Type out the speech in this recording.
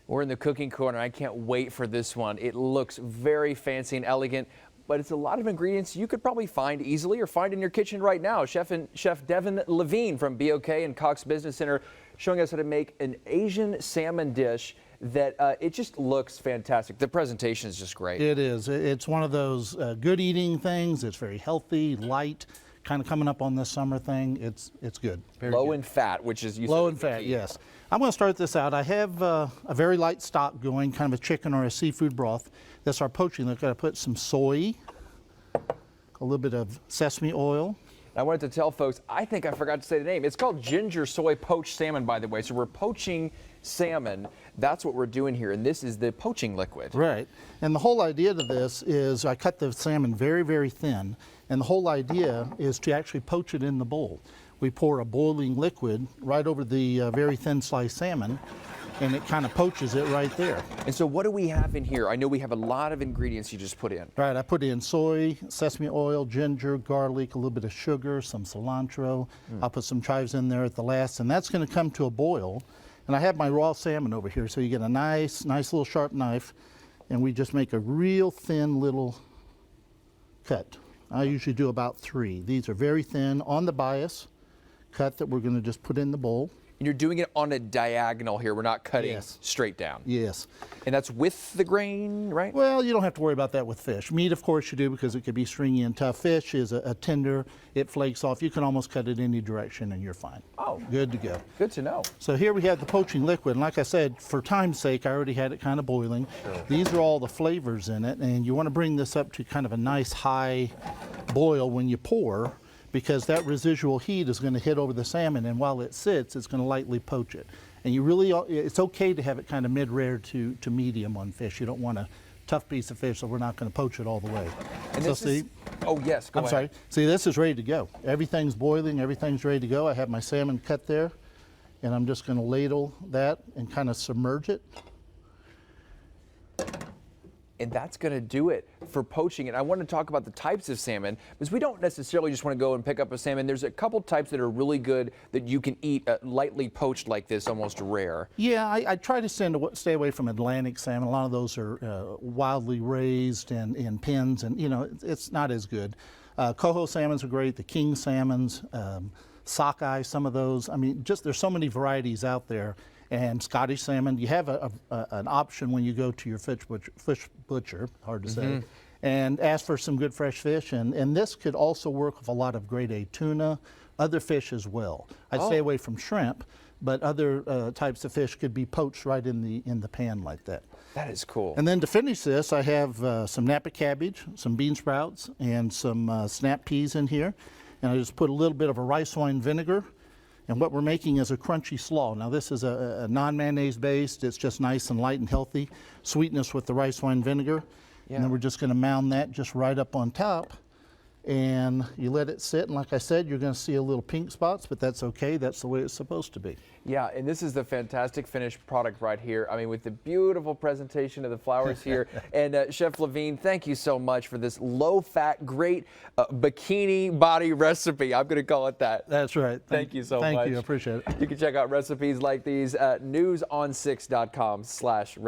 We're in the cooking corner. I can't wait for this one. It looks very fancy and elegant, but it's a lot of ingredients you could probably find easily or find in your kitchen right now. Chef Devin Levine from BOK and Cox Business Center showing us how to make an Asian salmon dish that it just looks fantastic. The presentation is just great. It is. It's one of those good eating things. It's very healthy, light, kind of coming up on this summer thing. It's good. Very low good. in fat, which is low in fat. Yes. I'm going to start this out. I have a very light stock going, kind of a chicken or a seafood broth. That's our poaching. I've got to put some soy, a little bit of sesame oil. I wanted to tell folks, I think I forgot to say the name. It's called ginger soy poached salmon, by the way. So we're poaching salmon. That's what we're doing here. And this is the poaching liquid. Right. And the whole idea to this is I cut the salmon very, very thin. And the whole idea is to actually poach it in the bowl. We pour a boiling liquid right over the very thin sliced salmon, and it kind of poaches it right there. And so what do we have in here? I know we have a lot of ingredients you just put in. Right, I put in soy, sesame oil, ginger, garlic, a little bit of sugar, some cilantro. I'll put some chives in there at the last, and that's going to come to a boil. And I have my raw salmon over here, so you get a nice little sharp knife, and we just make a real thin little cut. I usually do about 3. These are very thin on the bias cut that we're going to just put in the bowl. And you're doing it on a diagonal here. We're not cutting Yes. straight down. Yes. And that's with the grain, right? Well, you don't have to worry about that with fish. Meat, of course, you do because it could be stringy and tough. Fish is a tender. It flakes off. You can almost cut it any direction and you're fine. Oh. Good to go. Good to know. So here we have the poaching liquid. And like I said, for time's sake, I already had it kind of boiling. Sure. These are all the flavors in it. And you want to bring this up to kind of a nice high boil when you pour, because that residual heat is going to hit over the salmon, and while it sits, it's going to lightly poach it. And you really, it's okay to have it kind of mid-rare to medium on fish. You don't want a tough piece of fish, so we're not going to poach it all the way. And so this see, oh yes, go I'm ahead. sorry. See, this is ready to go. Everything's boiling, everything's ready to go. I have my salmon cut there, and I'm just going to ladle that and kind of submerge it. And that's going to do it for poaching. And I want to talk about the types of salmon, because we don't necessarily just want to go and pick up a salmon. There's a couple types that are really good that you can eat lightly poached like this, almost rare. Yeah, I try to stay away from Atlantic salmon. A lot of those are wildly raised and in pens, and you know, it's not as good. Coho salmons are great, the king salmons, sockeye, some of those. I mean, just there's so many varieties out there. And Scottish salmon, you have an option when you go to your fish butcher, hard to say, and ask for some good fresh fish. And this could also work with a lot of grade A tuna, other fish as well. I'd stay away from shrimp, but other types of fish could be poached right in the pan like that. That is cool. And then to finish this, I have some Napa cabbage, some bean sprouts, and some snap peas in here. And I just put a little bit of a rice wine vinegar. And what we're making is a crunchy slaw. Now this is a non-mayonnaise based. It's just nice and light and healthy. Sweetness with the rice wine vinegar. Yeah. And then we're just going to mound that just right up on top. And you let it sit, and like I said, you're going to see a little pink spots, but that's okay. That's the way it's supposed to be. Yeah, and this is the fantastic finished product right here. I mean, with the beautiful presentation of the flowers here. And Chef Levine, thank you so much for this low-fat, great bikini body recipe. I'm going to call it that. That's right. Thank you so much. Thank you. I appreciate it. You can check out recipes like these at newson6.com/recipe.